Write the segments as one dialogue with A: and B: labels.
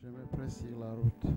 A: Je me presse sur la route.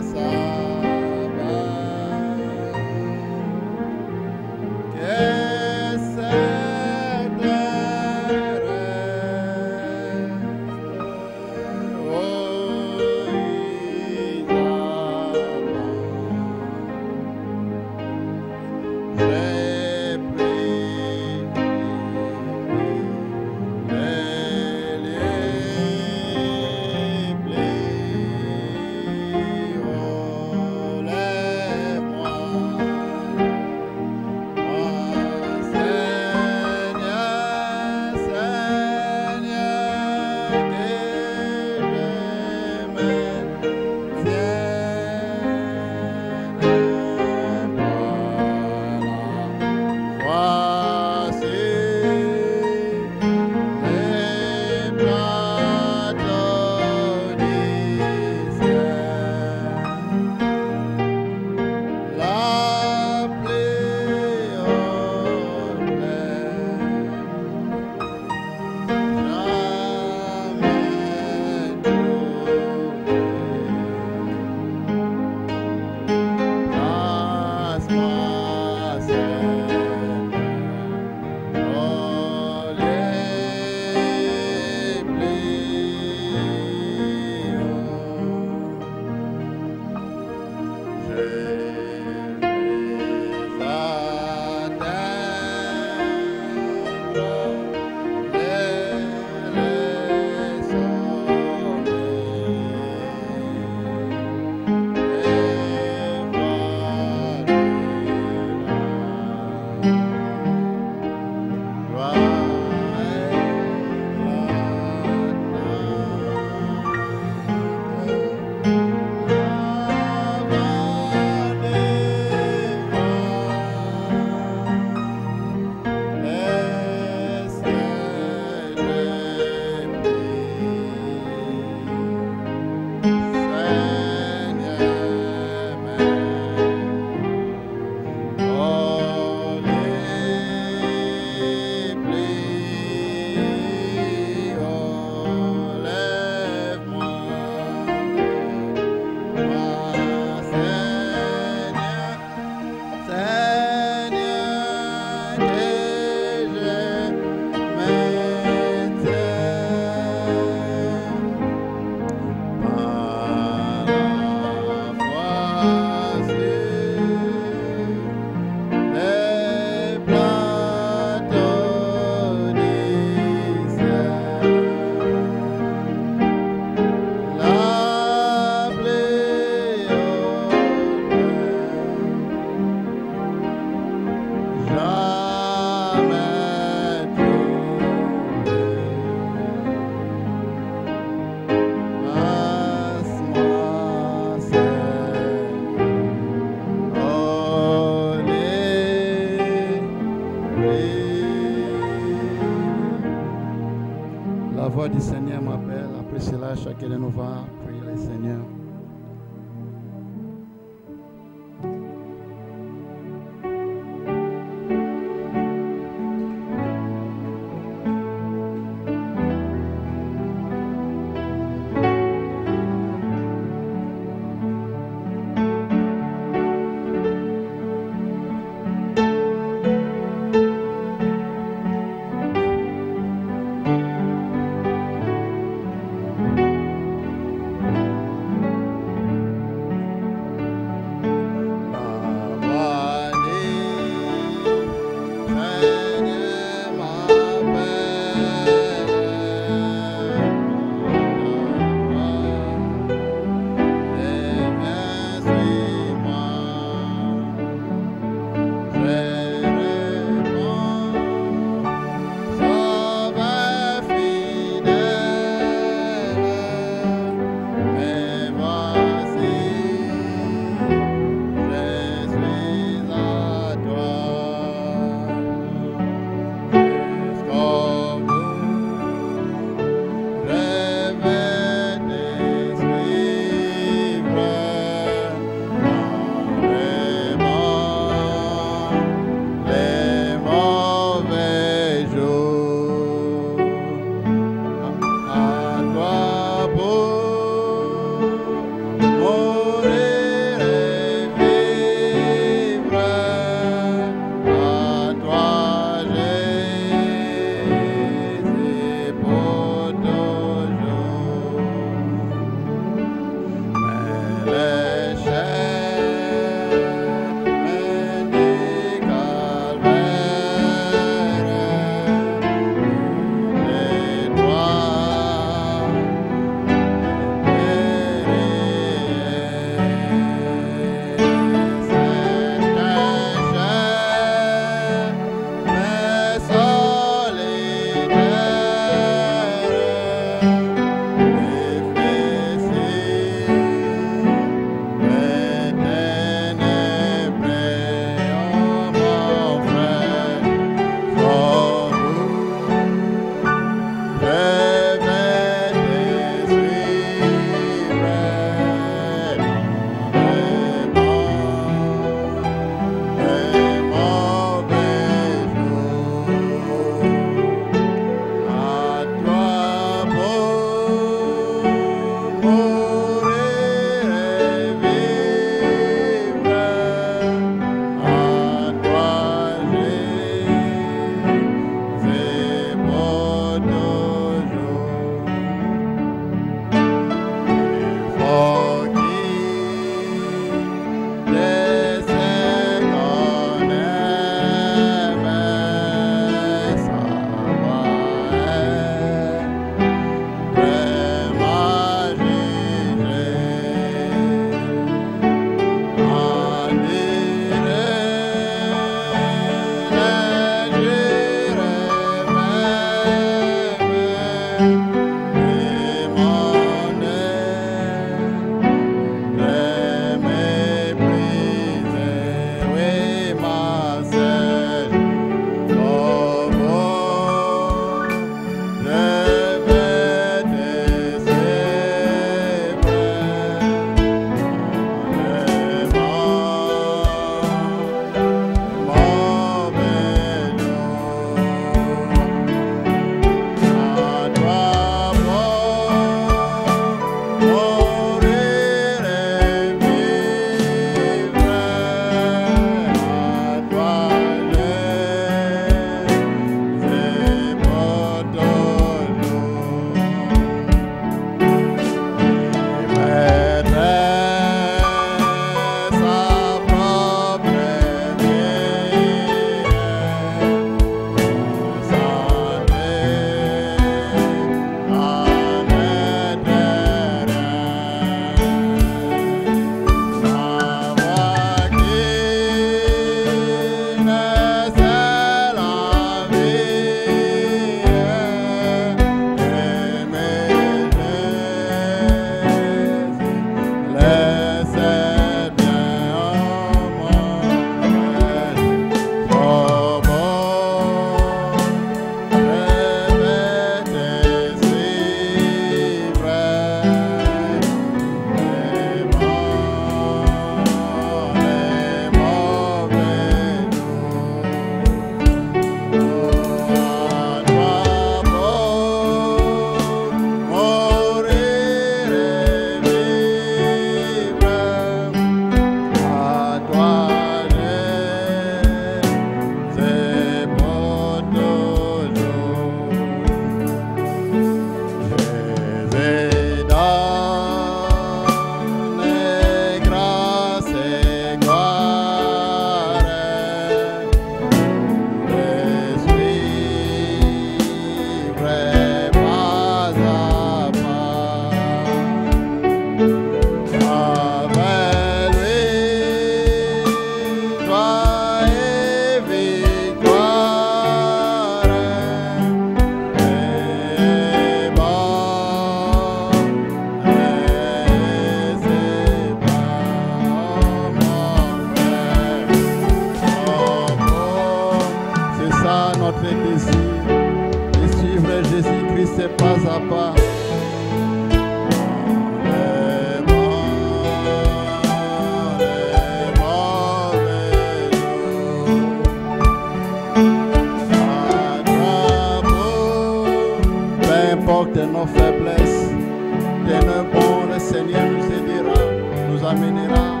A: nous amènera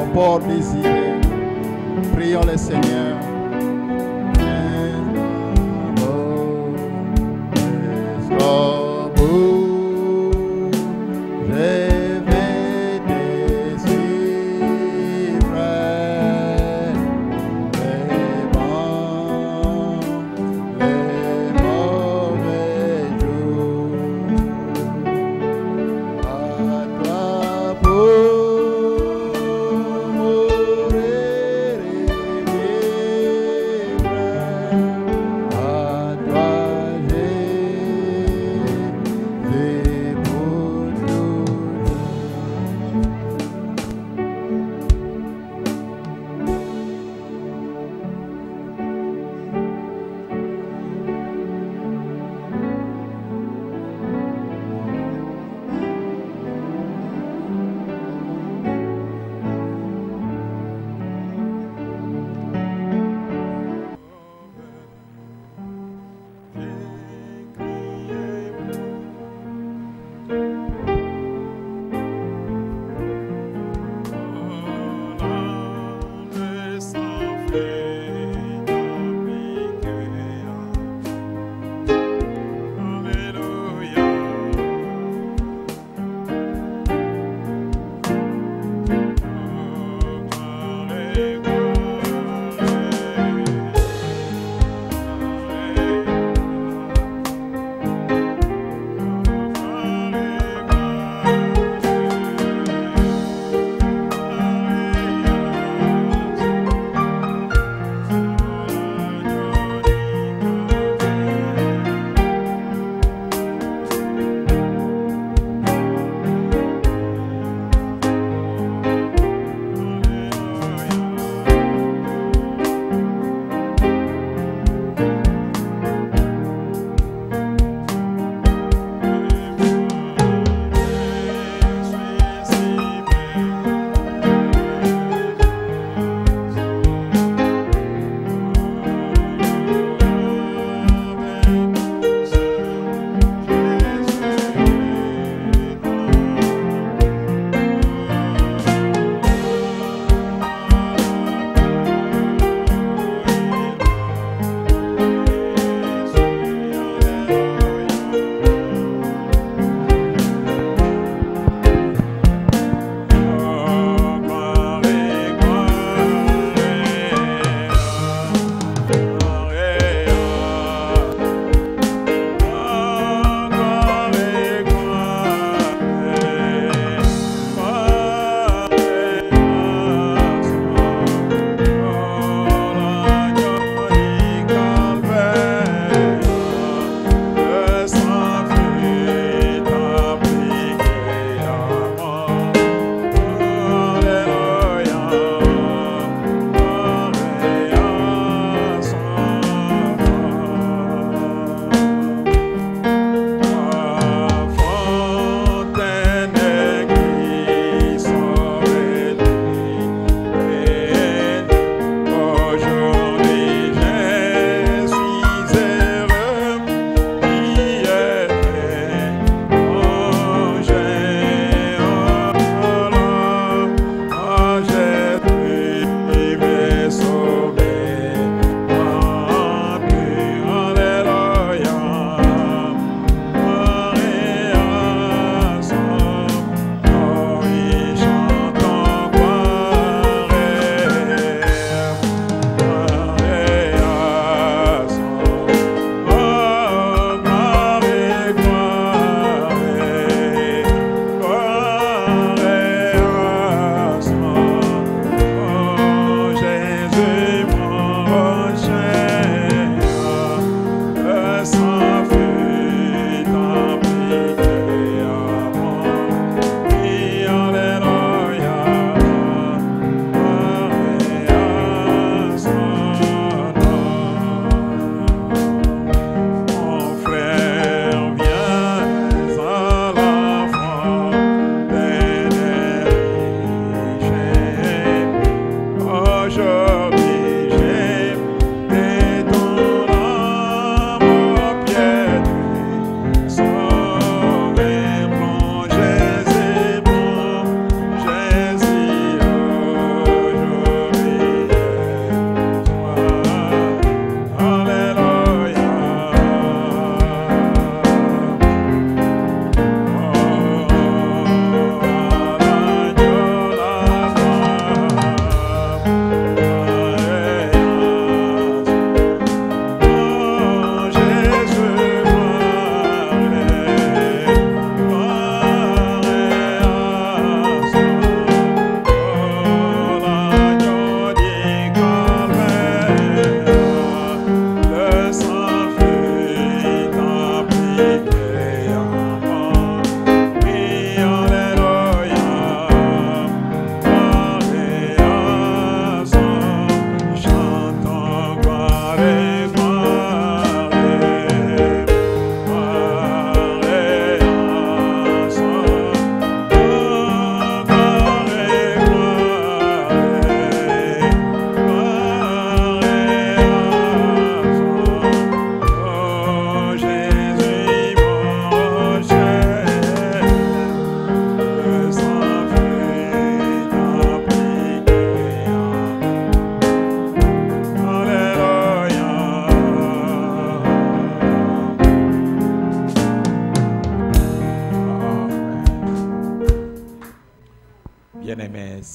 A: au port désiré. Prions le Seigneur.
B: Yeah.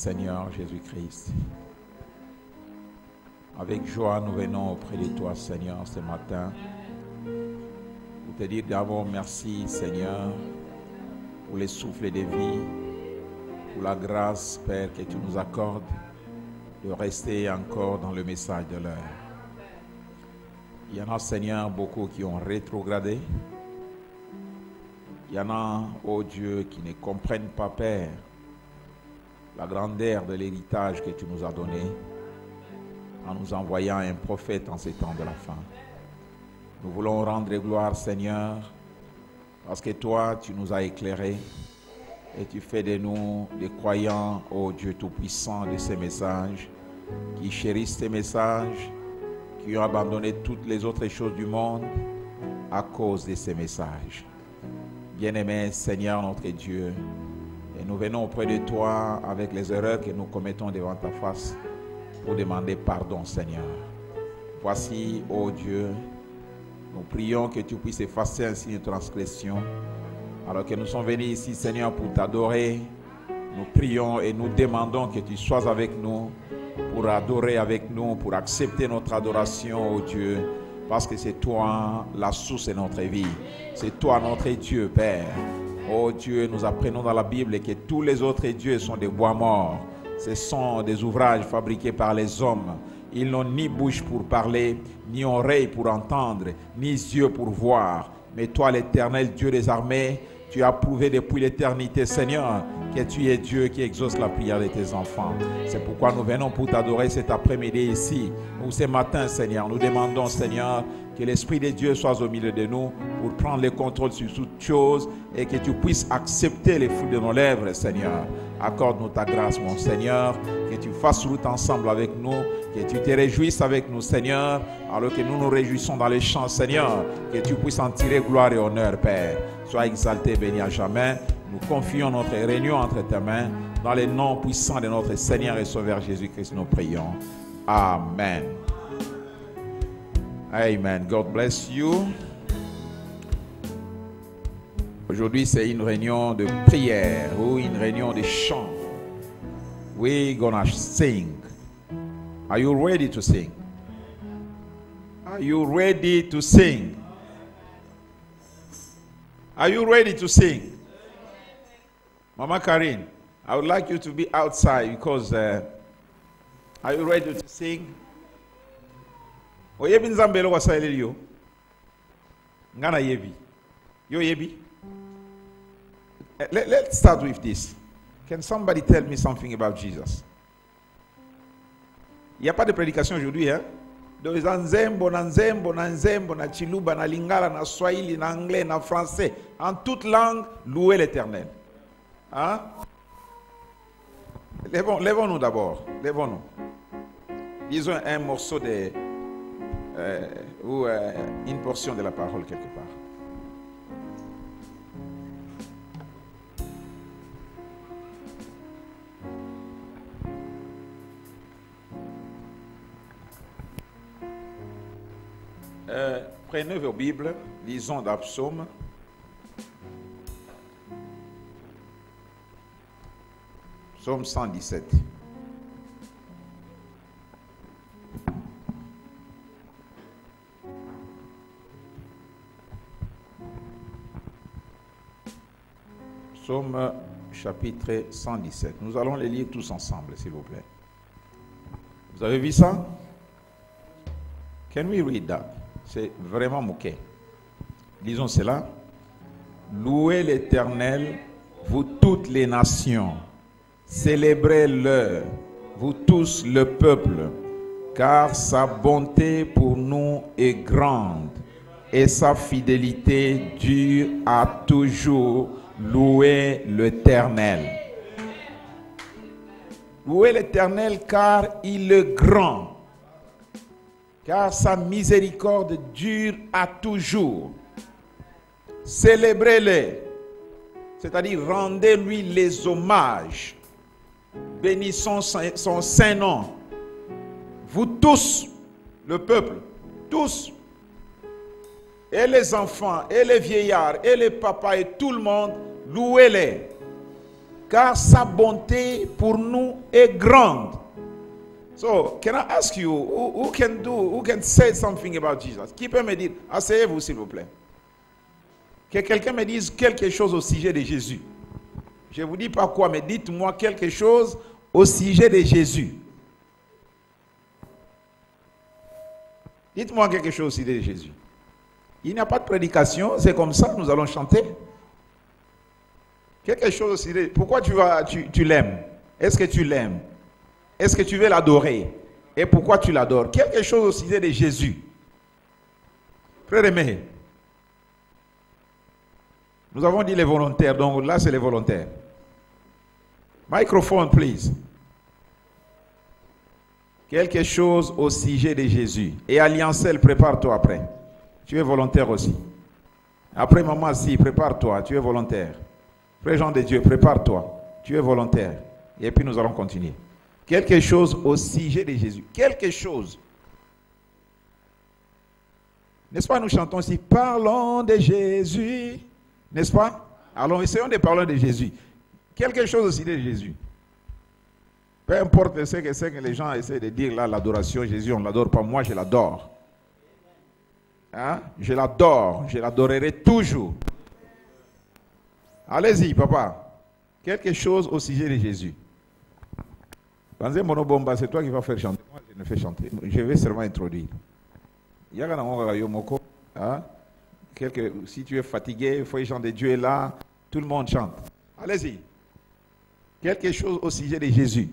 B: Seigneur Jésus-Christ. Avec joie, nous venons auprès de toi, Seigneur, ce matin, pour te dire d'abord merci, Seigneur, pour les souffles de vie, pour la grâce, Père, que tu nous accordes de rester encore dans le message de l'heure. Il y en a, Seigneur, beaucoup qui ont rétrogradé. Il y en a, oh Dieu, qui ne comprennent pas, Père, la grandeur de l'héritage que tu nous as donné en nous envoyant un prophète en ces temps de la fin. Nous voulons rendre gloire, Seigneur, parce que toi, tu nous as éclairés et tu fais de nous des croyants, ô Dieu Tout-Puissant, de ces messages, qui chérissent ces messages, qui ont abandonné toutes les autres choses du monde à cause de ces messages. Bien-aimé Seigneur notre Dieu, et nous venons auprès de toi avec les erreurs que nous commettons devant ta face pour demander pardon, Seigneur. Voici, ô Dieu, nous prions que tu puisses effacer ainsi nos transgressions. Alors que nous sommes venus ici, Seigneur, pour t'adorer, nous prions et nous demandons que tu sois avec nous, pour adorer avec nous, pour accepter notre adoration, ô Dieu, parce que c'est toi la source de notre vie. C'est toi notre Dieu, Père. Oh Dieu, nous apprenons dans la Bible que tous les autres dieux sont des bois morts. Ce sont des ouvrages fabriqués par les hommes. Ils n'ont ni bouche pour parler, ni oreille pour entendre, ni yeux pour voir. Mais toi, l'Éternel Dieu des armées, tu as prouvé depuis l'éternité, Seigneur, que tu es Dieu qui exauce la prière de tes enfants. C'est pourquoi nous venons pour t'adorer cet après-midi ici, ou ce matin, Seigneur. Nous demandons, Seigneur, que l'Esprit de Dieu soit au milieu de nous pour prendre le contrôle sur toutes choses et que tu puisses accepter les fruits de nos lèvres, Seigneur. Accorde-nous ta grâce, mon Seigneur, que tu fasses route ensemble avec nous, que tu te réjouisses avec nous, Seigneur, alors que nous nous réjouissons dans les champs, Seigneur, que tu puisses en tirer gloire et honneur, Père. Sois exalté, béni à jamais. Nous confions notre réunion entre tes mains. Dans les noms puissants de notre Seigneur et Sauveur Jésus-Christ, nous prions. Amen. Amen. God bless you. Aujourd'hui, c'est une réunion de prière ou une réunion de chant. We're gonna sing. Are you ready to sing? Are you ready to sing? Are you ready to sing? Mama Karine, I would like you to be outside because are you ready to sing? Oyebi nzambe lo wasaile yo. Ngana yebi. Yo yebi. Let's start with this. Can somebody tell me something about Jesus? Il n'y a pas de prédication aujourd'hui, hein? Donc, nzembo, na chiluba, na lingala, na swahili, na anglais, na français, en toute langue, louez l'Éternel. Hein? Lèvons-nous d'abord. Lèvons-nous. Disons un morceau de ou une portion de la parole quelque part. Prenez vos Bibles, lisons dans Psaume. Psaume 117. Psaume chapitre 117. Nous allons les lire tous ensemble, s'il vous plaît. Vous avez vu ça? Can we read that? C'est vraiment moqué. Lisons cela. Louez l'Éternel, vous toutes les nations. Célébrez-le, vous tous le peuple, car sa bonté pour nous est grande et sa fidélité dure à toujours. Louez l'Éternel. Louez l'Éternel car il est grand, car sa miséricorde dure à toujours. Célébrez-le, c'est-à-dire rendez-lui les hommages. Bénissons son saint nom. Vous tous, le peuple, tous, et les enfants, et les vieillards, et les papas, et tout le monde, louez-les. car sa bonté pour nous est grande. So, can I ask you, who can say something about Jesus? Qui peut me dire, asseyez-vous s'il vous plaît. Que quelqu'un me dise quelque chose au sujet de Jésus. Je ne vous dis pas quoi, mais dites-moi quelque chose au sujet de Jésus. Dites-moi quelque chose au sujet de Jésus. Il n'y a pas de prédication, c'est comme ça, nous allons chanter. Quelque chose au sujet. Pourquoi tu l'aimes? Est-ce que tu l'aimes? Est-ce que tu veux l'adorer? Et pourquoi tu l'adores? Quelque chose au sujet de Jésus. Frère aimé, nous avons dit les volontaires, donc là c'est les volontaires. Microphone, please. Quelque chose au sujet de Jésus. Et Alliancel, prépare-toi après. Tu es volontaire aussi. Après maman, si, prépare-toi, tu es volontaire. Frère Jean de Dieu, prépare-toi, tu es volontaire. Et puis nous allons continuer. Quelque chose au sujet de Jésus. Quelque chose. N'est-ce pas, nous chantons aussi, parlons de Jésus. N'est-ce pas? Alors, essayons de parler de Jésus. Quelque chose au sujet de Jésus. Peu importe ce que les gens essaient de dire là, l'adoration, Jésus, on ne l'adore pas. Moi, je l'adore. Hein? Je l'adore. Je l'adorerai toujours. Allez-y, papa. Quelque chose au sujet de Jésus. Banzé Monobomba, c'est toi qui vas faire chanter. Moi, je ne fais chanter. Je vais seulement introduire. Hein? Si tu es fatigué, il faut que les gens de Dieu est là. Tout le monde chante. Allez-y. Quelque chose au sujet de Jésus.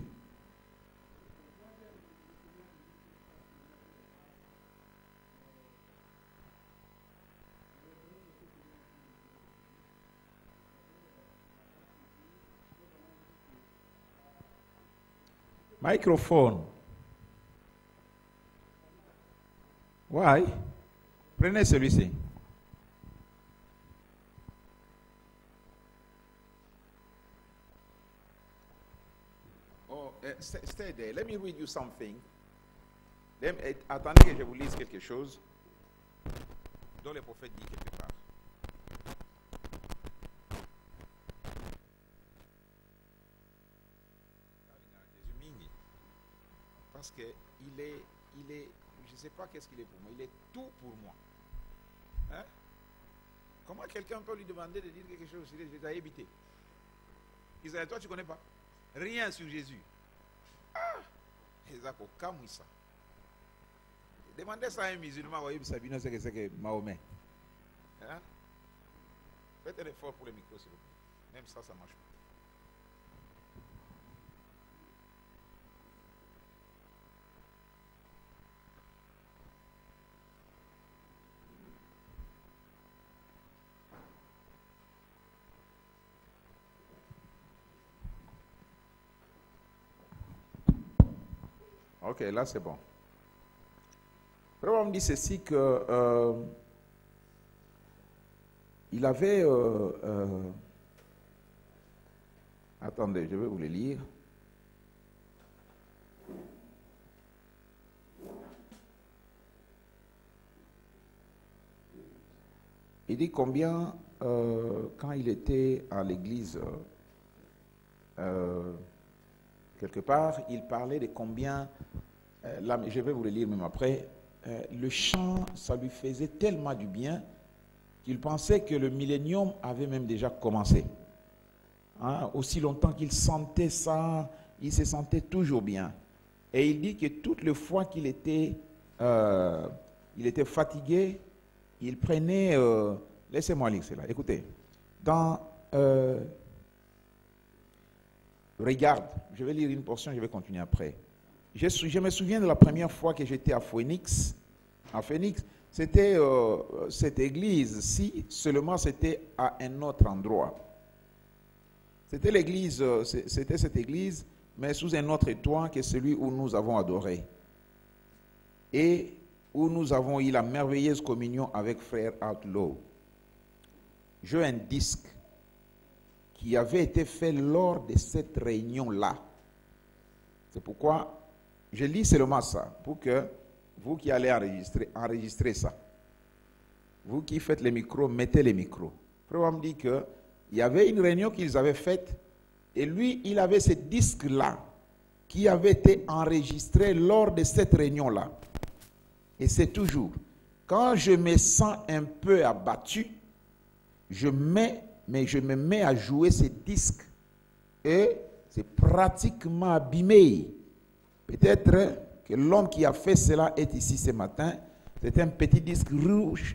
B: Microphone. Why? Prenez celui-ci. Oh, stay there. Let me read you something. Attendez que je vous lise quelque chose dont le prophète dit quelque part. Parce qu'il est, je ne sais pas qu'est-ce qu'il est pour moi, il est tout pour moi. Hein? Comment quelqu'un peut lui demander de dire quelque chose sur Jésus? J'ai évité. Isaïe, toi tu ne connais pas rien sur Jésus. Ah! Ça. Demandez ça à un musulman, vous savez ce que c'est que Mahomet. Hein? Faites un effort pour le micro, s'il vous plaît. Même ça marche pas. Ok, là c'est bon. Après, on me dit ceci que il avait... attendez, je vais vous le lire. Il dit combien, quand il était à l'église, quelque part, il parlait de combien, là, je vais vous le lire même après, le chant, ça lui faisait tellement du bien qu'il pensait que le millénium avait même déjà commencé. Hein, aussi longtemps qu'il sentait ça, il se sentait toujours bien. Et il dit que toutes les fois qu'il était fatigué, il prenait, laissez-moi lire cela, écoutez, regarde, je vais lire une portion, je vais continuer après. Je me souviens de la première fois que j'étais à Phoenix. À Phoenix, c'était cette église-ci, seulement c'était à un autre endroit. C'était l'église, c'était cette église, mais sous un autre toit que celui où nous avons adoré. Et où nous avons eu la merveilleuse communion avec Frère Outlaw. J'ai un disque qui avait été fait lors de cette réunion-là. C'est pourquoi je lis seulement ça, pour que vous qui allez enregistrer ça. Vous qui faites les micros, mettez les micros. Après, on me dit qu'il y avait une réunion qu'ils avaient faite Et lui, il avait ce disque-là qui avait été enregistré lors de cette réunion-là. Et c'est toujours, quand je me sens un peu abattu, je me mets à jouer ce disque. Et c'est pratiquement abîmé. Peut-être que l'homme qui a fait cela est ici ce matin. C'est un petit disque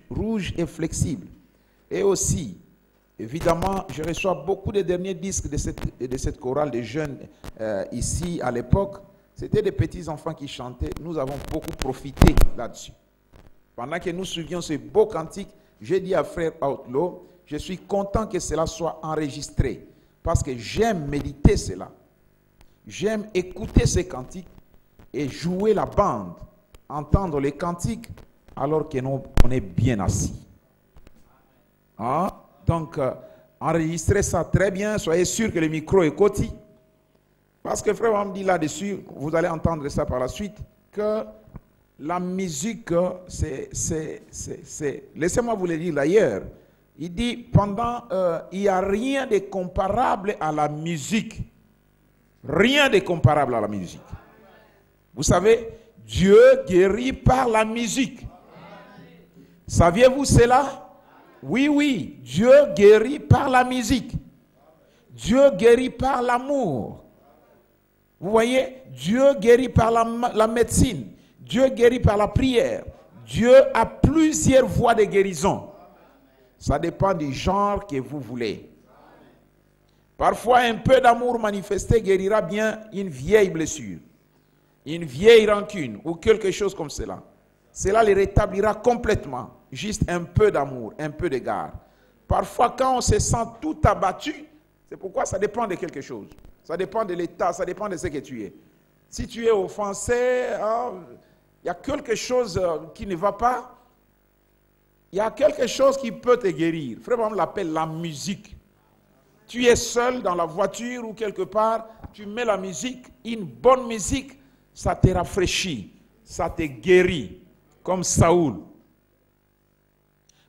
B: rouge et flexible. Et aussi, évidemment, je reçois beaucoup de derniers disques de cette chorale de jeunes ici à l'époque. C'était des petits enfants qui chantaient. Nous avons beaucoup profité là-dessus. Pendant que nous suivions ce beau cantique, j'ai dit à frère Outlaw, je suis content que cela soit enregistré. Parce que j'aime méditer cela. J'aime écouter ces cantiques et jouer la bande. Entendre les cantiques alors qu'on est bien assis. Hein? Donc, enregistrez ça très bien. Soyez sûr que le micro est côté. Parce que frère me dit là-dessus, vous allez entendre ça par la suite, que la musique, c'est... Laissez-moi vous le dire d'ailleurs. Il dit, il n'y a rien de comparable à la musique. Rien de comparable à la musique. Vous savez, Dieu guérit par la musique. Saviez-vous cela? Oui, oui, Dieu guérit par la musique. Dieu guérit par l'amour. Vous voyez, Dieu guérit par la médecine. Dieu guérit par la prière. Dieu a plusieurs voies de guérison. Ça dépend du genre que vous voulez. Parfois, un peu d'amour manifesté guérira bien une vieille blessure, une vieille rancune ou quelque chose comme cela. Cela les rétablira complètement. Juste un peu d'amour, un peu d'égard. Parfois, quand on se sent tout abattu, c'est pourquoi ça dépend de quelque chose. Ça dépend de l'état, ça dépend de ce que tu es. Si tu es offensé, il y a quelque chose qui ne va pas. Il y a quelque chose qui peut te guérir. Frère, on l'appelle la musique. Tu es seul dans la voiture ou quelque part, tu mets la musique, une bonne musique, ça te rafraîchit, ça te guérit, comme Saoul.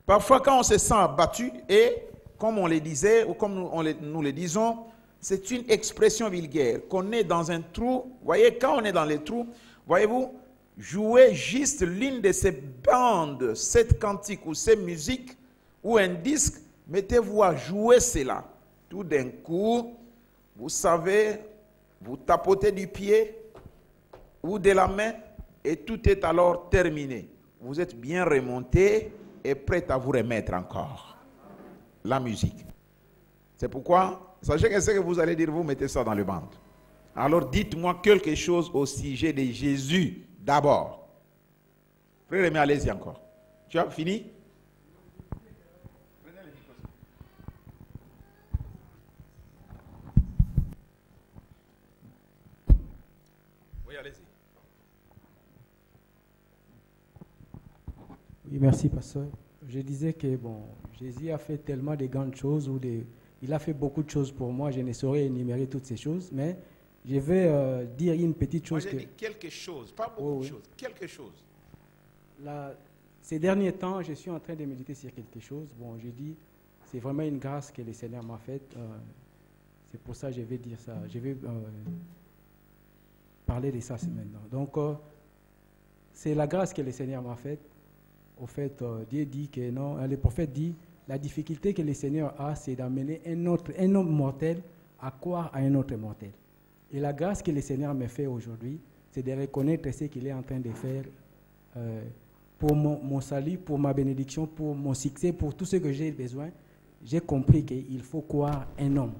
B: Parfois, quand on se sent abattu, et comme on le disait, ou comme nous le disons, c'est une expression vulgaire, qu'on est dans un trou. Voyez, quand on est dans les trous, voyez-vous, jouez juste l'une de ces bandes, cette cantique ou cette musique, ou un disque, mettez-vous à jouer cela. Tout d'un coup, vous savez, vous tapotez du pied ou de la main, et tout est alors terminé. Vous êtes bien remonté et prêt à vous remettre encore. La musique. C'est pourquoi, sachez que ce que vous allez dire, vous mettez ça dans le ventre. Alors dites-moi quelque chose au sujet de Jésus d'abord. Frère, mais allez-y encore. Tu as fini? Oui, allez-y.
C: Oui, merci, pasteur. Je disais que Jésus a fait tellement de grandes choses, il a fait beaucoup de choses pour moi, je ne saurais énumérer toutes ces choses, mais je vais dire une petite chose.
B: Moi, j'ai dit quelque chose, pas beaucoup de choses, quelque chose.
C: Ces derniers temps, je suis en train de méditer sur quelque chose. Je dis, c'est vraiment une grâce que le Seigneur m'a faite. C'est pour ça que je vais dire ça. Je vais parler de ça maintenant. Donc, c'est la grâce que le Seigneur m'a faite. Au fait, Dieu dit que non, le prophète dit, la difficulté que le Seigneur a, c'est d'amener un homme mortel à croire à un autre mortel. Et la grâce que le Seigneur me fait aujourd'hui, c'est de reconnaître ce qu'il est en train de faire pour mon salut, pour ma bénédiction, pour mon succès, pour tout ce que j'ai besoin. J'ai compris qu'il faut croire un homme.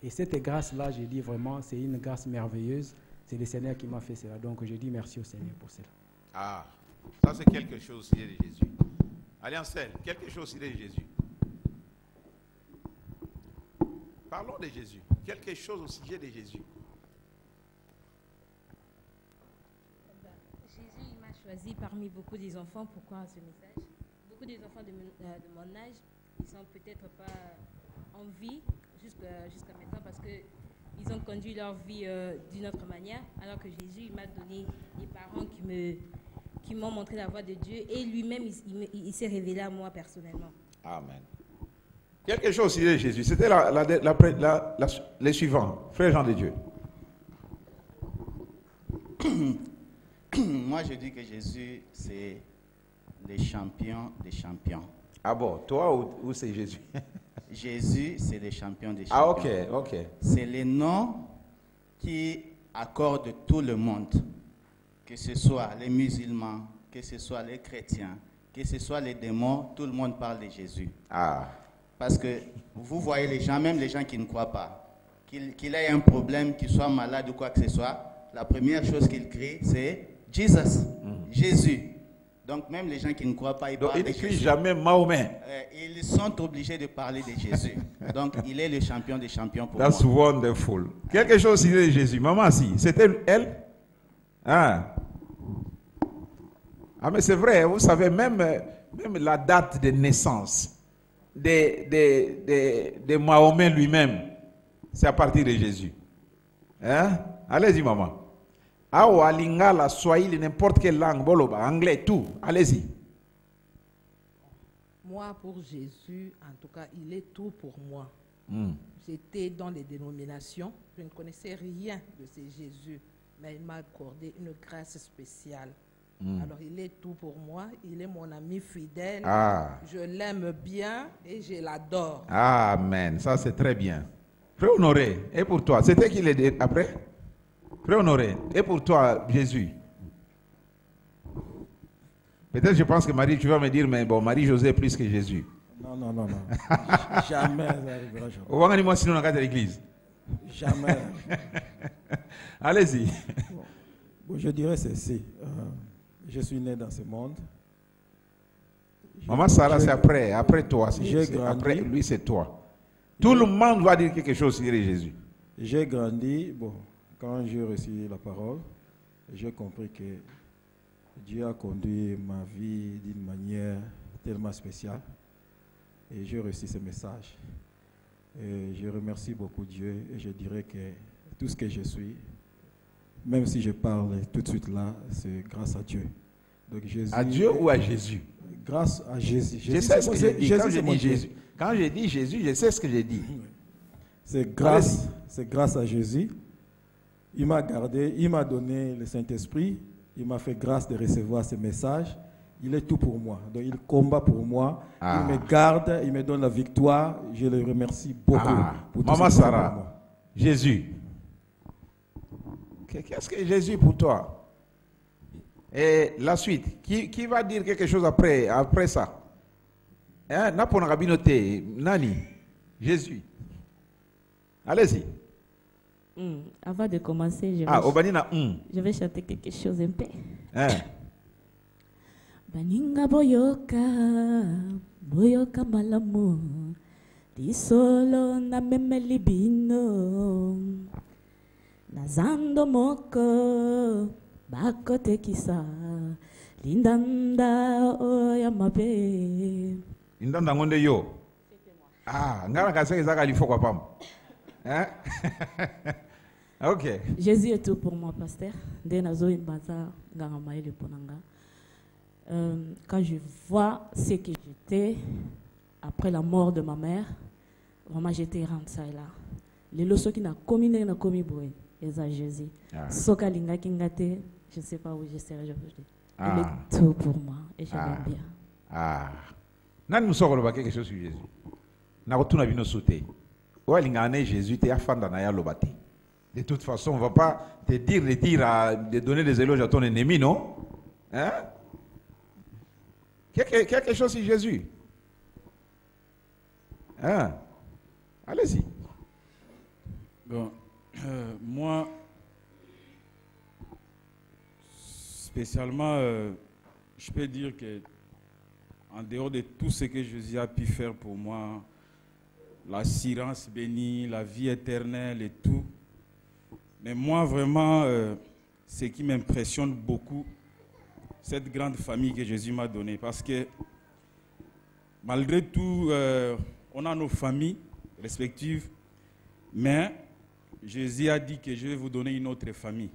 C: Et cette grâce-là, je dis vraiment, c'est une grâce merveilleuse. C'est le Seigneur qui m'a fait cela. Donc, je dis merci au Seigneur pour cela.
B: Ah, ça c'est quelque chose au sujet de Jésus. Allez en scène, quelque chose au sujet de Jésus. Parlons de Jésus. Quelque chose au sujet de Jésus.
D: Jésus m'a choisi parmi beaucoup des enfants. Pourquoi ce message? Beaucoup des enfants de mon âge, ils ne sont peut-être pas en vie jusqu'à maintenant parce qu'ils ont conduit leur vie d'une autre manière, alors que Jésus m'a donné des parents qui m'ont montré la voie de Dieu et lui-même, il s'est révélé à moi personnellement.
B: Amen. Quelque chose sur Jésus. C'était les suivants. Frère Jean de Dieu.
E: Moi, je dis que Jésus, c'est le champion des champions.
B: Ah bon, toi ou c'est Jésus?
E: Jésus, c'est le champion des
B: Ah
E: champions.
B: ok.
E: C'est le nom qui accorde tout le monde, que ce soit les musulmans, que ce soit les chrétiens, que ce soit les démons, tout le monde parle de Jésus.
B: Ah.
E: Parce que vous voyez les gens, même les gens qui ne croient pas, qu'il ait un problème, qu'il soit malade ou quoi que ce soit, la première chose qu'ils crient, c'est Jesus, Jésus. Donc même les gens qui ne croient pas, ils parlent de Jésus.
B: Ils ne crient jamais Mahomet.
E: Ils sont obligés de parler de Jésus. Donc il est le champion des champions pour
B: That's
E: moi.
B: wonderful. Quelque chose sur Jésus. Maman, si. C'était elle? Ah. Ah, mais c'est vrai, vous savez, même la date de naissance de Mahomet lui-même, c'est à partir de Jésus. Hein? Allez-y, maman. Awa, lingala, swahili, n'importe quelle langue, boloba, anglais, tout. Allez-y.
F: Moi, pour Jésus, en tout cas, il est tout pour moi.
B: Mm.
F: J'étais dans les dénominations, je ne connaissais rien de ce Jésus, mais il m'a accordé une grâce spéciale. Alors, il est tout pour moi, il est mon ami fidèle, je l'aime bien et je l'adore.
B: Amen, ça c'est très bien. Frère Honoré, et pour toi, c'était qui les après? Frère Honoré, et pour toi, Jésus? Peut-être je pense que Marie, tu vas me dire, mais bon, Marie-Josée est plus que Jésus.
A: Non. Jamais arrivera.
B: On va moi sinon dans l'église.
A: Jamais.
B: Allez-y.
A: Bon, je dirais ceci. Je suis né dans ce monde.
B: Maman Sarah, c'est après toi. Après lui, c'est toi. Tout le monde va dire quelque chose sur Jésus.
A: J'ai grandi, bon, quand j'ai reçu la parole, j'ai compris que Dieu a conduit ma vie d'une manière tellement spéciale. Et j'ai reçu ce message. Et je remercie beaucoup Dieu et je dirais que tout ce que je suis, même si je parle tout de suite là, c'est grâce à Dieu. Donc Jésus,
B: à Dieu ou à Jésus?
A: Grâce à Jésus.
B: Je sais ce que j'ai dit. Quand je dis Jésus, je sais ce que j'ai dit.
A: C'est grâce à Jésus. Il m'a gardé, il m'a donné le Saint-Esprit, il m'a fait grâce de recevoir ce message. Il est tout pour moi. Donc il combat pour moi. Il me garde, il me donne la victoire. Je le remercie beaucoup. Pour tout
B: Maman Sarah, Jésus. Qu'est-ce que Jésus pour toi? Et la suite, qui va dire quelque chose après ça? Hein? Nani? Jésus. Allez-y.
G: Avant de commencer, je vais chanter quelque chose un peu.
B: Hein?
G: Baninga boyoka malamu, disolo na meme libino, nazando moko, bakote kisa, lindanda oya mabe.
B: Lindanda ngonde yo. Ngara kaseke zaka lifo kwa pam. Hein? Ok.
G: Jésus est tout pour moi, pasteur. Denazo inbaza nganga maele ponanga. Quand je vois ce que j'étais après la mort de ma mère, vraiment j'étais rentrée là. Les leçons qui n'a commis boy, et ça Jésus. Soka linga kingate, je ne sais pas où je serai aujourd'hui. Il est tout pour moi et je l'aime bien.
B: Nan nous sommes quelque chose sur Jésus. Na retourna bino sauter. Ouais linga ane Jésus te afanda na ya lobate. De toute façon, on ne va pas te dire de donner des éloges à ton ennemi, non? Hein? Quelque chose sur Jésus. Hein? Allez-y.
H: Bon, moi, spécialement, je peux dire que en dehors de tout ce que Jésus a pu faire pour moi, l'assurance bénie, la vie éternelle et tout, mais moi vraiment, ce qui m'impressionne beaucoup, cette grande famille que Jésus m'a donnée, parce que malgré tout, on a nos familles respectives, mais Jésus a dit que je vais vous donner une autre famille.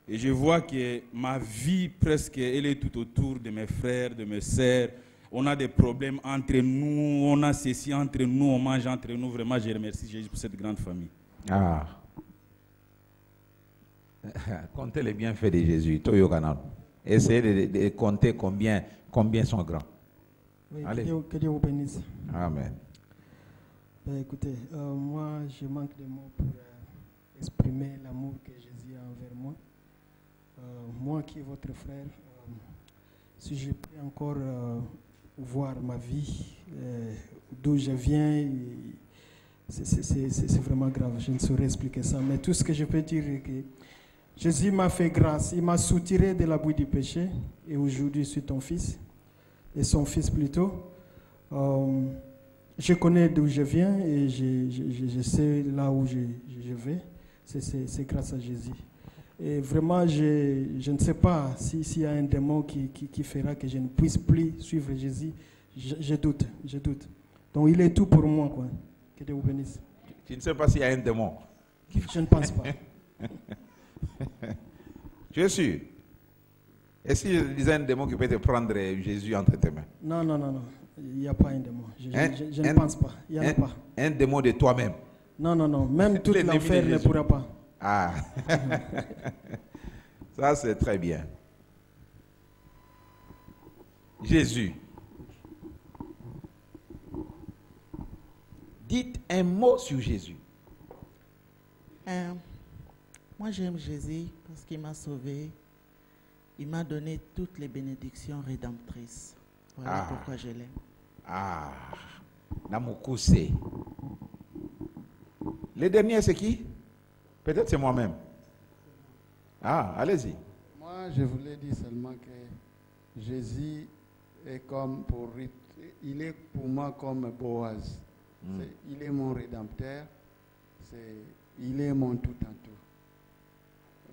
H: Et je vois que ma vie presque, elle est tout autour de mes frères, de mes sœurs, on a des problèmes entre nous, on a ceci entre nous, on mange entre nous. Vraiment, je remercie Jésus pour cette grande famille.
B: Ah. Comptez les bienfaits de Jésus. Toyo Canal. Essayez de compter combien sont grands.
I: Oui,
B: allez.
I: Que Dieu vous bénisse.
B: Amen.
I: Écoutez, moi, je manque de mots pour exprimer l'amour que Jésus a envers moi. Moi qui est votre frère, si je peux encore voir ma vie, d'où je viens, c'est vraiment grave. Je ne saurais expliquer ça. Mais tout ce que je peux dire est que Jésus m'a fait grâce. Il m'a soutiré de la bouille du péché. Et aujourd'hui, je suis ton fils. Et son fils plutôt. Je connais d'où je viens et je sais là où je vais. C'est grâce à Jésus. Et vraiment, je ne sais pas s'il y a un démon qui fera que je ne puisse plus suivre Jésus. Je doute. Donc, il est tout pour moi, quoi. Que Dieu vous bénisse.
B: Tu ne sais pas s'il y a un démon?
I: Je ne pense pas.
B: Tu es sûr? Et si je disais un démon qui peut te prendre Jésus entre tes mains?
I: Non. Il n'y a pas un démon. Je ne pense pas. Il n'y en a pas.
B: Un démon de toi-même?
I: Non. Même tout l'enfer ne pourra pas.
B: Ah. Ça, c'est très bien. Jésus. Dites un mot sur Jésus.
J: Moi, j'aime Jésus parce qu'il m'a sauvé. Il m'a donné toutes les bénédictions rédemptrices. Voilà pourquoi je l'aime.
B: Ah, Namukuse. Le dernier, c'est qui? Peut-être c'est moi-même. Ah, allez-y.
K: Moi, je voulais dire seulement que Jésus est comme il est pour moi comme Boaz. Il est mon rédempteur. Il est mon tout en tout.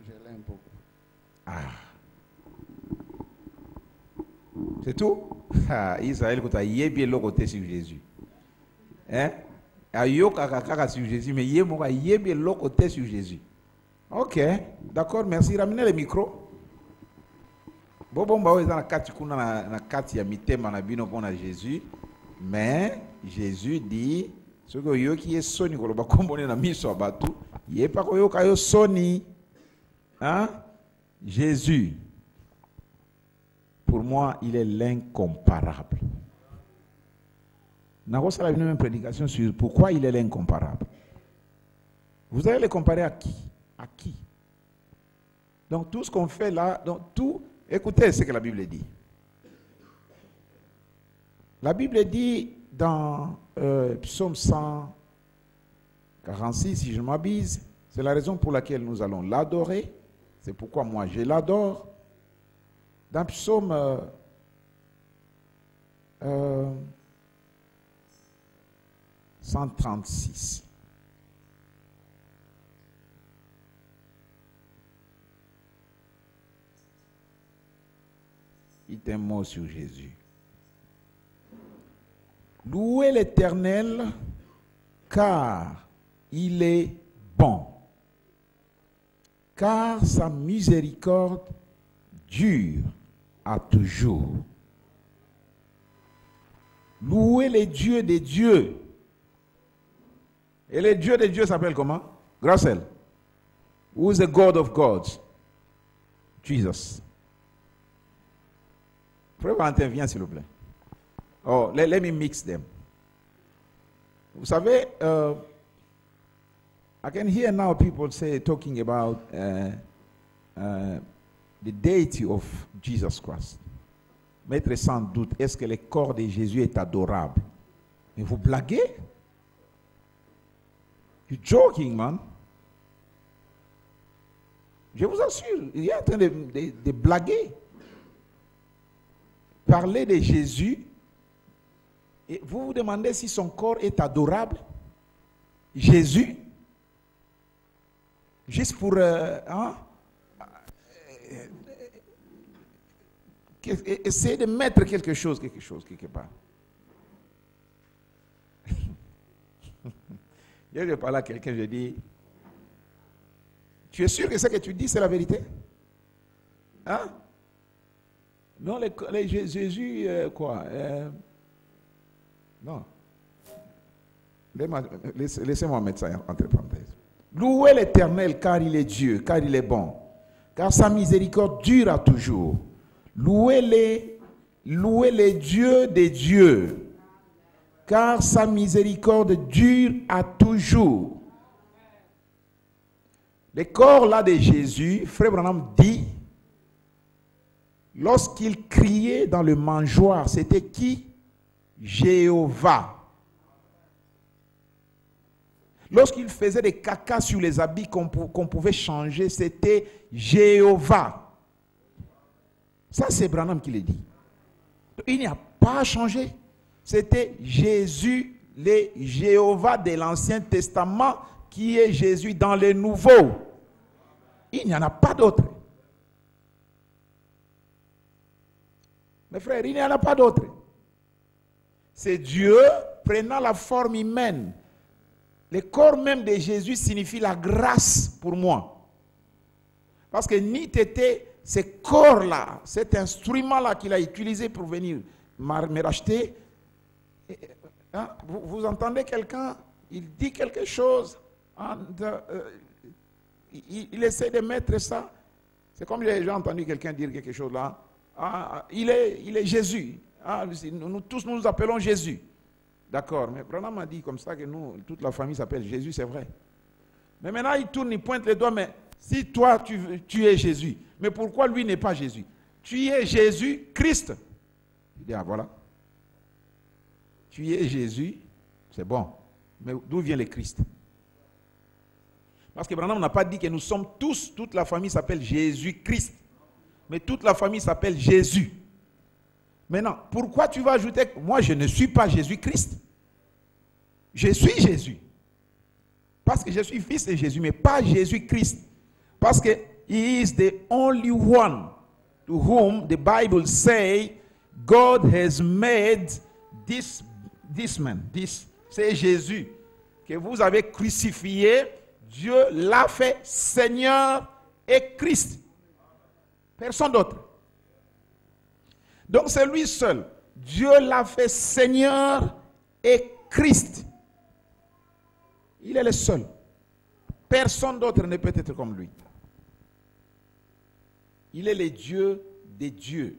K: Je l'aime beaucoup.
B: Ah. C'est tout? Israël, quand il y a bien le côté sur Jésus. Hein? Ayo kaka sur Jésus, mais il y a bien le côté sur Jésus. Ok, d'accord, merci. Ramenez le micro. Bon, bah, on a quatre mitema na bino pona Jésus, mais Jésus dit ce que yo qui est soni ko ba kombone na miso abatu, yé pas ko yo kayo soni. Hein? Jésus, pour moi, il est l'incomparable. Nous avons la même prédication sur pourquoi il est l'incomparable. Vous allez le comparer à qui? À qui? Donc tout ce qu'on fait là, donc tout, écoutez ce que la Bible dit. La Bible dit dans Psaume 146, si je ne m'abuse, c'est la raison pour laquelle nous allons l'adorer. C'est pourquoi moi je l'adore. Dans Psaume 136. Il est un mot sur Jésus. Louez l'Éternel, car il est bon. Car sa miséricorde dure à toujours. Louez les dieux des dieux. Et les dieux des dieux s'appellent comment? Grassel. Who is the God of gods? Jesus. Frère Valentin, viens s'il vous plaît. Oh, let me mix them. Vous savez, I can hear now people talking about the deity of Jesus Christ. Maître, sans doute, est-ce que le corps de Jésus est adorable? Mais vous blaguez? You're joking, man. Je vous assure, il est en train de blaguer. Parler de Jésus, et vous vous demandez si son corps est adorable? Jésus? Juste pour essayer de mettre quelque chose quelque part. Hier, je parlais à quelqu'un, je dis, tu es sûr que ce que tu dis, c'est la vérité? Hein? Non, Jésus, quoi non. Laissez-moi mettre ça entre parenthèses. Louez l'Éternel car il est Dieu, car il est bon, car sa miséricorde dure à toujours. Louez les dieux des dieux, car sa miséricorde dure à toujours. Les corps là de Jésus, Frère Branham dit, lorsqu'il criait dans le mangeoire, c'était qui? Jéhovah. Lorsqu'il faisait des cacas sur les habits qu'on pouvait changer, c'était Jéhovah. Ça, c'est Branham qui le dit. Il n'y a pas changé. C'était Jésus, le Jéhovah de l'Ancien Testament, qui est Jésus dans le Nouveau. Il n'y en a pas d'autre. Mes frères, il n'y en a pas d'autre. C'est Dieu prenant la forme humaine. Le corps même de Jésus signifie la grâce pour moi. Parce que ni t'étais ce corps-là, cet instrument-là qu'il a utilisé pour venir me racheter. Hein, vous entendez quelqu'un, il dit quelque chose, il essaie de mettre ça. C'est comme j'ai entendu quelqu'un dire quelque chose là. Il est Jésus. Nous tous nous appelons Jésus. D'accord, mais Branham m'a dit comme ça que nous, toute la famille s'appelle Jésus, c'est vrai. Mais maintenant, il tourne, il pointe les doigts, mais si toi, tu es Jésus, mais pourquoi lui n'est pas Jésus? Tu es Jésus, Christ. Il dit, voilà. Tu es Jésus, c'est bon. Mais d'où vient le Christ? Parce que Branham n'a pas dit que nous sommes tous, toute la famille s'appelle Jésus-Christ. Mais toute la famille s'appelle Jésus. Maintenant, pourquoi tu vas ajouter que moi je ne suis pas Jésus-Christ? Je suis Jésus. Parce que je suis fils de Jésus, mais pas Jésus-Christ. Parce que he is the only one to whom the Bible says God has made this man. C'est Jésus que vous avez crucifié. Dieu l'a fait Seigneur et Christ. Personne d'autre. Donc c'est lui seul. Dieu l'a fait Seigneur et Christ. Il est le seul. Personne d'autre ne peut être comme lui. Il est le Dieu des dieux.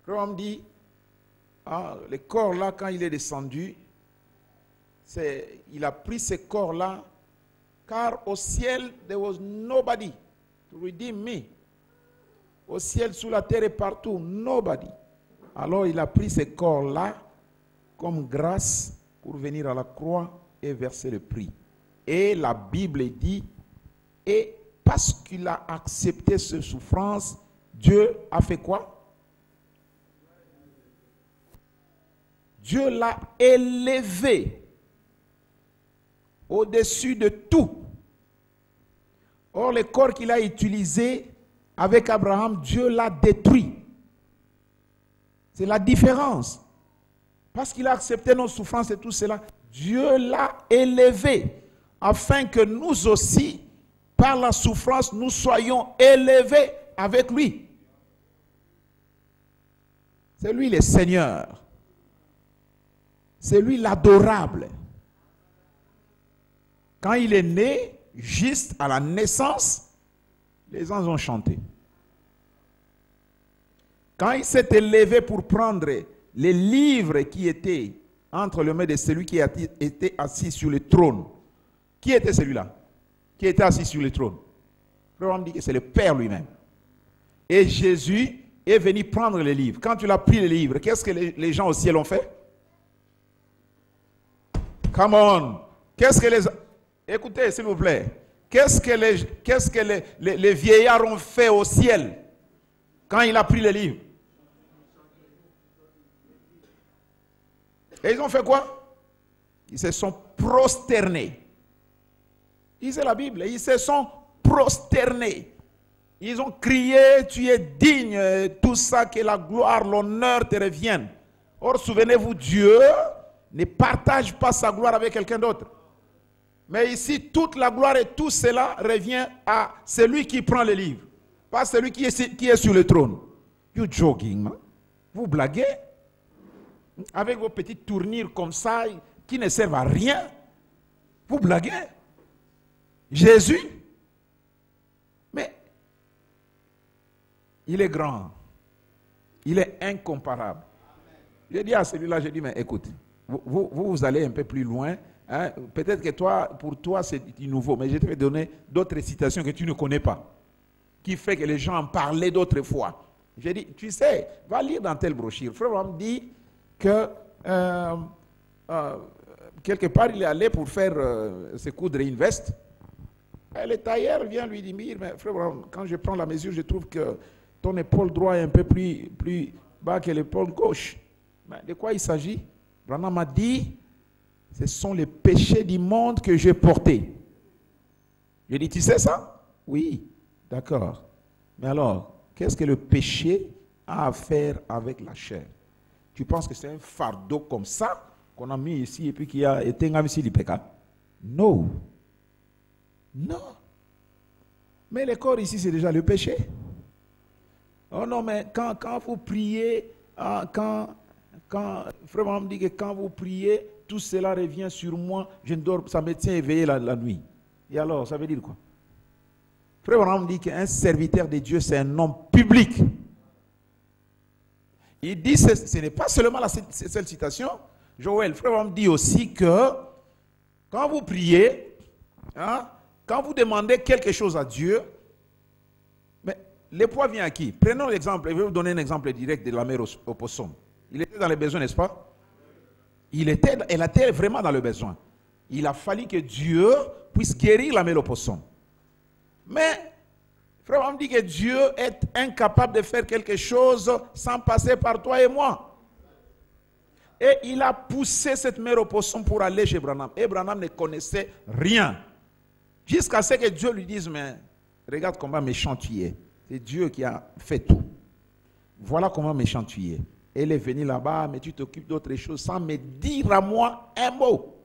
B: Comme on dit, le corps là, quand il est descendu, il a pris ce corps là, car au ciel, there was nobody to redeem me. Au ciel, sous la terre et partout, nobody. Alors il a pris ce corps-là comme grâce pour venir à la croix et verser le prix. Et la Bible dit, et parce qu'il a accepté cette souffrance, Dieu a fait quoi? Dieu l'a élevé au-dessus de tout. Or, le corps qu'il a utilisé avec Abraham, Dieu l'a détruit. C'est la différence. Parce qu'il a accepté nos souffrances et tout cela, Dieu l'a élevé, afin que nous aussi, par la souffrance, nous soyons élevés avec lui. C'est lui le Seigneur. C'est lui l'adorable. Quand il est né, juste à la naissance, les anges ont chanté. Quand il s'est élevé pour prendre les livres qui étaient entre les mains de celui qui était assis sur le trône, qui était celui-là qui était assis sur le trône? On dit que c'est le Père lui-même. Et Jésus est venu prendre les livres. Quand tu as pris les livres, qu'est-ce que les gens au ciel ont fait? Come on! Qu'est-ce que les... Écoutez, s'il vous plaît. Qu'est-ce que les vieillards ont fait au ciel quand il a pris les livres? Et ils ont fait quoi? Ils se sont prosternés. Lisez la Bible. Ils se sont prosternés. Ils ont crié, tu es digne, tout ça, que la gloire, l'honneur te reviennent. Or, souvenez-vous, Dieu ne partage pas sa gloire avec quelqu'un d'autre. Mais ici, toute la gloire et tout cela revient à celui qui prend le livre. pas celui qui est sur le trône. You jogging, man. Vous blaguez avec vos petites tournures comme ça qui ne servent à rien. Vous blaguez. Jésus, mais il est grand. Il est incomparable. J'ai dit à celui-là, j'ai dit, mais écoute, vous allez un peu plus loin. Hein? Peut-être que pour toi, c'est nouveau, mais je te vais donner d'autres citations que tu ne connais pas, qui fait que les gens en parlaient d'autres fois. J'ai dit, tu sais, va lire dans telle brochure. Frère me dit que quelque part, il est allé pour faire se coudre une veste. Et le tailleur vient lui dire, mais frère, quand je prends la mesure, je trouve que ton épaule droite est un peu plus bas que l'épaule gauche. Mais de quoi il s'agit? Branham m'a dit, ce sont les péchés du monde que j'ai portés. J'ai dit, tu sais ça? Oui, d'accord. Mais alors, qu'est-ce que le péché a à faire avec la chair? Tu penses que c'est un fardeau comme ça qu'on a mis ici et puis qui a été ici le péché? Non. Non. Mais le corps ici, c'est déjà le péché. Oh non, mais quand vous priez, quand Frère me dit que quand vous priez, tout cela revient sur moi, je ne dors, ça me tient éveillé la nuit. Et alors, ça veut dire quoi? Frère me dit qu'un serviteur de Dieu, c'est un homme public. Il dit, ce n'est pas seulement cette citation. Joël, Frère me dit aussi que quand vous priez, hein, quand vous demandez quelque chose à Dieu, mais le poids vient à qui? Prenons l'exemple, je vais vous donner un exemple direct de la mère au possum. Il était dans les besoins, n'est-ce pas? Elle était vraiment dans le besoin. Il a fallu que Dieu puisse guérir la mère au possum. Mais, frère, on me dit que Dieu est incapable de faire quelque chose sans passer par toi et moi. Et il a poussé cette mère au possum pour aller chez Branham. Et Branham ne connaissait rien. Jusqu'à ce que Dieu lui dise, mais regarde comment méchant tu es. C'est Dieu qui a fait tout. Voilà comment méchant tu es. Elle est venue là-bas, mais tu t'occupes d'autre chose sans me dire à moi un mot.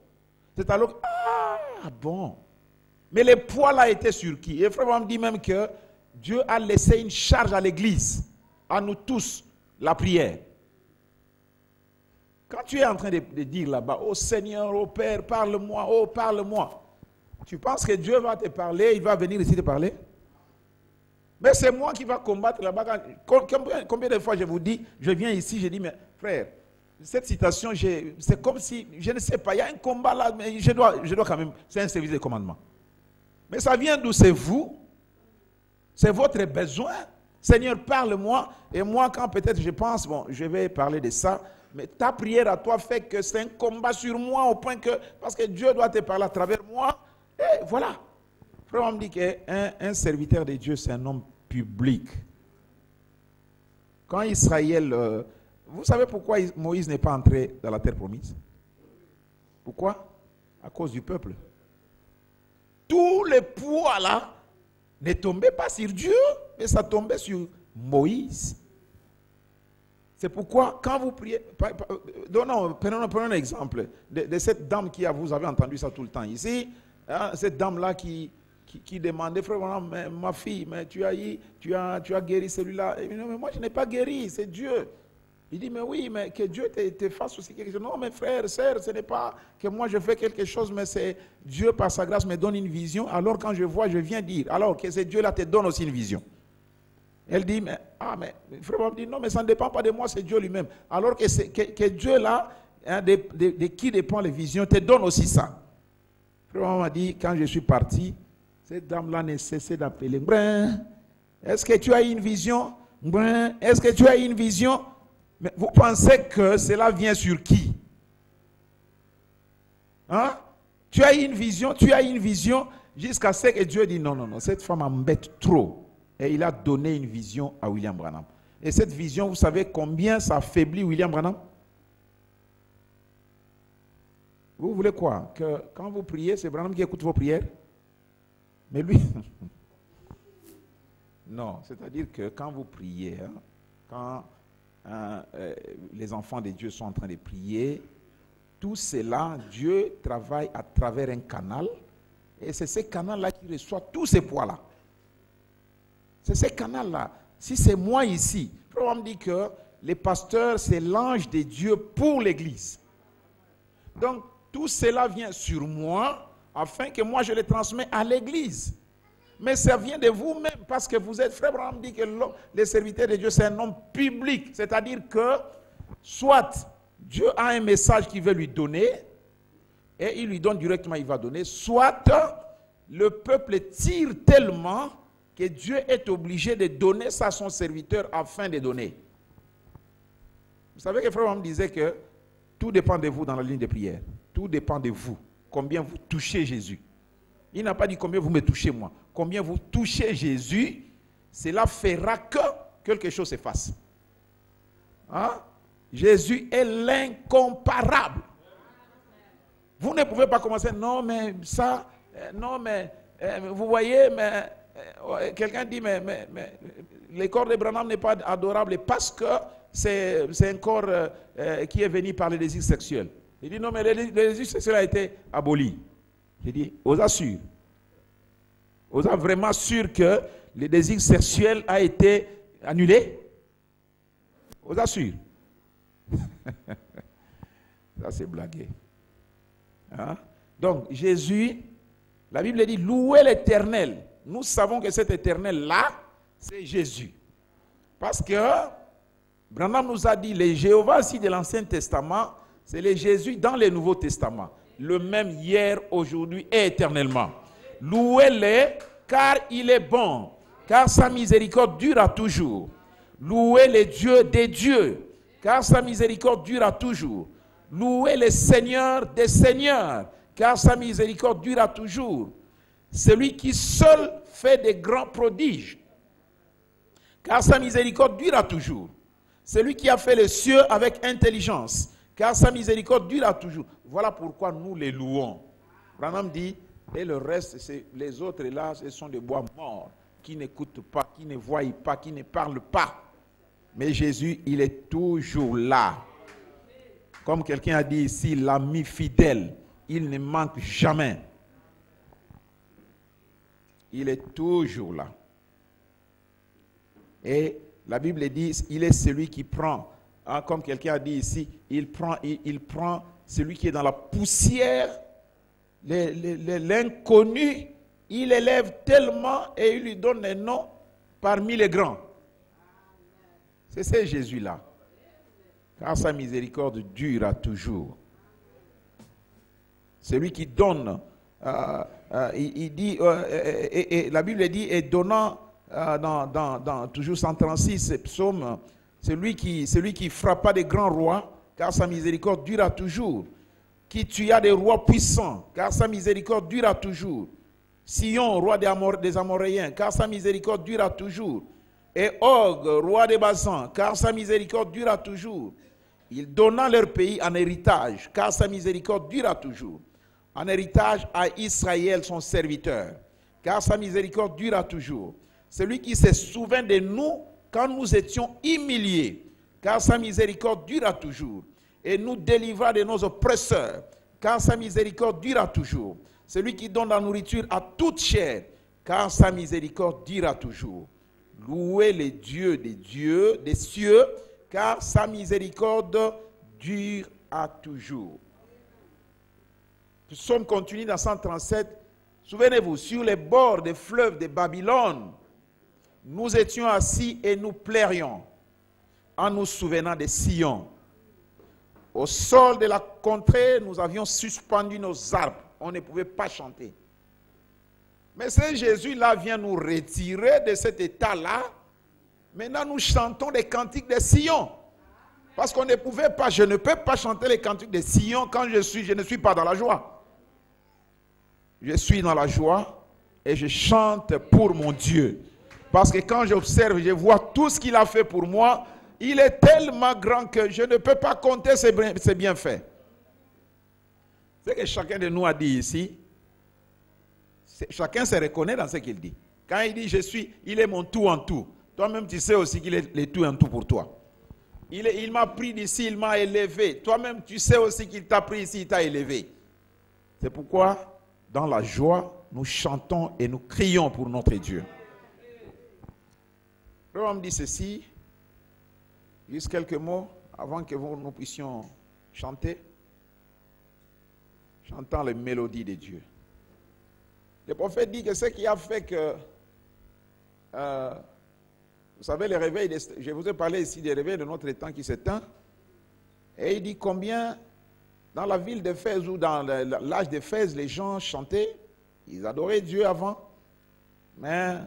B: C'est alors que, ah bon. Mais le poids là était sur qui? Et frère me dit même que Dieu a laissé une charge à l'église, à nous tous, la prière. Quand tu es en train de dire là-bas, oh Seigneur, oh Père, parle-moi, oh parle-moi. Tu penses que Dieu va te parler, il va venir ici te parler? Mais c'est moi qui va combattre là-bas. Combien de fois je vous dis, je viens ici, je dis, mais frère, cette citation, c'est comme si, je ne sais pas, il y a un combat là, mais je dois quand même, c'est un service de commandement. Mais ça vient d'où? C'est vous. C'est votre besoin. Seigneur, parle-moi. Et moi, quand peut-être je pense, bon, je vais parler de ça, mais ta prière à toi fait que c'est un combat sur moi au point que, parce que Dieu doit te parler à travers moi. Et voilà. Frère, on me dit qu'un serviteur de Dieu, c'est un homme public. Quand Israël... vous savez pourquoi Moïse n'est pas entré dans la terre promise? Pourquoi? À cause du peuple. Tout le poids là ne tombait pas sur Dieu, mais ça tombait sur Moïse. C'est pourquoi quand vous priez... Prenons un exemple de cette dame vous avez entendu ça tout le temps ici. Hein, cette dame-là qui demandait, frère, ma fille, mais tu as guéri celui-là. Mais moi, je n'ai pas guéri, c'est Dieu. Il dit, mais oui, mais que Dieu te fasse aussi quelque chose. Non, mais frère, sœur, ce n'est pas que moi je fais quelque chose, mais c'est Dieu, par sa grâce, me donne une vision. Alors, quand je vois, je viens dire. Alors que c'est Dieu-là te donne aussi une vision. Elle dit, mais frère, me dit, non, mais ça ne dépend pas de moi, c'est Dieu lui-même. Alors que Dieu-là, hein, de qui dépend les visions, te donne aussi ça. Frère m'a dit, quand je suis parti, cette dame-là ne cessait d'appeler. Est-ce que tu as une vision? Est-ce que tu as une vision? Mais vous pensez que cela vient sur qui? Hein? Tu as une vision jusqu'à ce que Dieu dit non, cette femme m'embête trop. Et il a donné une vision à William Branham. Et cette vision, vous savez combien ça affaiblit William Branham? Vous voulez quoi? Que quand vous priez, c'est Branham qui écoute vos prières? Mais lui... Non, c'est-à-dire que quand vous priez, hein, quand les enfants de Dieu sont en train de prier, tout cela, Dieu travaille à travers un canal, et c'est ce canal-là qui reçoit tous ces poids-là. C'est ces canaux-là. Si c'est moi ici, on me dit que les pasteurs, c'est l'ange de Dieu pour l'Église. Donc, tout cela vient sur moi afin que moi je le transmets à l'Église. Mais ça vient de vous-même parce que vous êtes, frère Abraham dit que le serviteur de Dieu c'est un homme public. C'est-à-dire que soit Dieu a un message qu'il veut lui donner et il lui donne directement, il va donner. Soit le peuple tire tellement que Dieu est obligé de donner ça à son serviteur afin de donner. Vous savez que frère Abraham disait que tout dépend de vous dans la ligne de prière. Tout dépend de vous. Combien vous touchez Jésus. Il n'a pas dit combien vous me touchez moi. Combien vous touchez Jésus, cela fera que quelque chose se fasse. Hein? Jésus est l'incomparable. Vous ne pouvez pas commencer, non mais ça, non mais, vous voyez, mais quelqu'un dit, mais le corps de Branham n'est pas adorable parce que c'est un corps qui est venu par le désir sexuel. Il dit, non mais le désir sexuel a été aboli. J'ai dit, vous assure. Vous êtes vraiment sûr que le désir sexuel a été annulé? Vous assure. Ça c'est blagué. Hein? Donc Jésus, la Bible dit, louez l'Éternel. Nous savons que cet Éternel-là, c'est Jésus. Parce que Branham nous a dit, les Jéhovah aussi de l'Ancien Testament, c'est les Jésus dans le Nouveau Testament. Le même hier, aujourd'hui et éternellement. Louez-le, car il est bon, car sa miséricorde dure à toujours. Louez le Dieu des dieux, car sa miséricorde dure à toujours. Louez le Seigneur des seigneurs, car sa miséricorde dure à toujours. Celui qui seul fait des grands prodiges, car sa miséricorde dure à toujours. Celui qui a fait les cieux avec intelligence, car sa miséricorde dure à toujours. Voilà pourquoi nous les louons. Branham dit, et le reste, les autres là, ce sont des bois morts, qui n'écoutent pas, qui ne voient pas, qui ne parlent pas. Mais Jésus, il est toujours là. Comme quelqu'un a dit ici, l'ami fidèle, il ne manque jamais. Il est toujours là. Et la Bible dit, il est celui qui prend, hein, comme quelqu'un a dit ici, il prend celui qui est dans la poussière, l'inconnu, il élève tellement et il lui donne un nom parmi les grands. C'est ce Jésus-là. Car sa miséricorde dure à toujours. Celui qui donne, il dit, et la Bible dit, et donnant, dans toujours 136 psaumes, celui qui frappa des grands rois, car sa miséricorde dure à toujours. Qui tua des rois puissants, car sa miséricorde dure à toujours. Sion, roi des Amoréens, car sa miséricorde dure à toujours. Et Og, roi des Basans, car sa miséricorde dure à toujours. Il donna leur pays en héritage, car sa miséricorde dure à toujours. En héritage à Israël, son serviteur, car sa miséricorde dure à toujours. Celui qui se souvint de nous quand nous étions humiliés, car sa miséricorde dure à toujours. Et nous délivra de nos oppresseurs, car sa miséricorde dure toujours. Celui qui donne la nourriture à toute chair, car sa miséricorde dure toujours. Louez les dieux des dieux, des cieux, car sa miséricorde dure à toujours. Nous sommes continués dans 137. Souvenez-vous, sur les bords des fleuves de Babylone, nous étions assis et nous pleurions, en nous souvenant de Sion. Au sol de la contrée, nous avions suspendu nos arbres. On ne pouvait pas chanter. Mais ce Jésus-là vient nous retirer de cet état-là. Maintenant, nous chantons les cantiques de Sion. Parce qu'on ne pouvait pas, je ne peux pas chanter les cantiques de Sion quand je ne suis pas dans la joie. Je suis dans la joie et je chante pour mon Dieu. Parce que quand j'observe, je vois tout ce qu'il a fait pour moi. Il est tellement grand que je ne peux pas compter ses bienfaits. C'est que chacun de nous a dit ici. Chacun se reconnaît dans ce qu'il dit. Quand il dit il est mon tout en tout. Toi-même tu sais aussi qu'il est le tout en tout pour toi. Il m'a pris d'ici, il m'a élevé. Toi-même tu sais aussi qu'il t'a pris ici, il t'a élevé. C'est pourquoi dans la joie, nous chantons et nous crions pour notre Dieu. L'homme dit ceci, juste quelques mots avant que nous puissions chanter, chantant les mélodies de Dieu. Le prophète dit que ce qui a fait que, vous savez, les réveils, je vous ai parlé ici des réveils de notre temps qui s'éteint, et il dit combien dans la ville d'Éphèse ou dans l'âge d'Éphèse, les gens chantaient, ils adoraient Dieu avant, mais